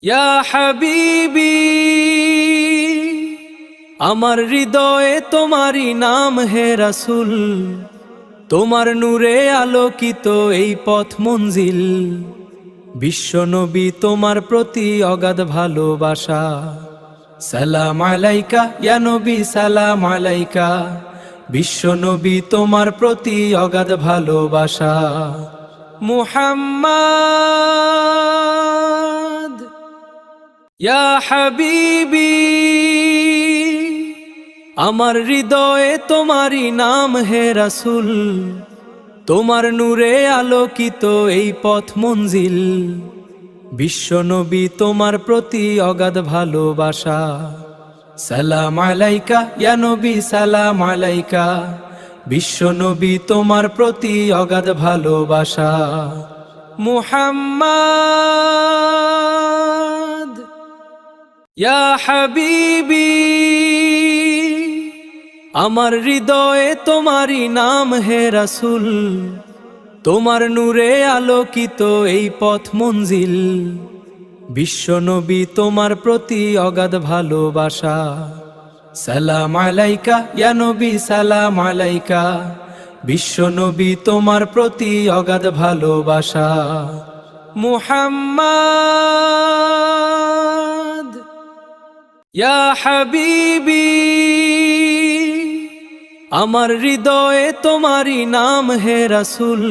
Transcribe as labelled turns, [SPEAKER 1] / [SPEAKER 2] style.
[SPEAKER 1] ইয়া হাবিবি, আমার হৃদয়ে তোমারই নাম হে রাসূল। তোমার নূরে আলোকিত এই পথ মঞ্জিল। বিশ্বনবী তোমার প্রতি অগাধ ভালোবাসা। সালাম আলাইকা ইয়া নবী, সালাম আলাইকা। বিশ্বনবী তোমার প্রতি অগাধ ভালোবাসা। মুহাম্মদ ইয়া হাবিবি, আমার হৃদয়ে তোমারই নাম হে রাসূল। তোমার নূরে আলোকিত এই পথ মঞ্জিল। বিশ্বনবী তোমার প্রতি অগাধ ভালোবাসা। সালাম আলাইকা ইয়া নবী, সালাম আলাইকা। বিশ্বনবী তোমার প্রতি অগাধ ভালোবাসা। মুহাম্মদ ইয়া হাবিবি, আমার হৃদয়ে তোমারই নাম হে রাসূল। তোমার নূরে আলোকিত এই পথ মঞ্জিল। বিশ্বনবী তোমার প্রতি অগাধ ভালোবাসা। সালাম আলাইকা ইয়া নবী, সালাম আলাইকা। বিশ্বনবী তোমার প্রতি অগাধ ভালোবাসা। মুহাম্মদ ইয়া হাবিবি, আমার হৃদয়ে তোমারই নাম হে রাসূল।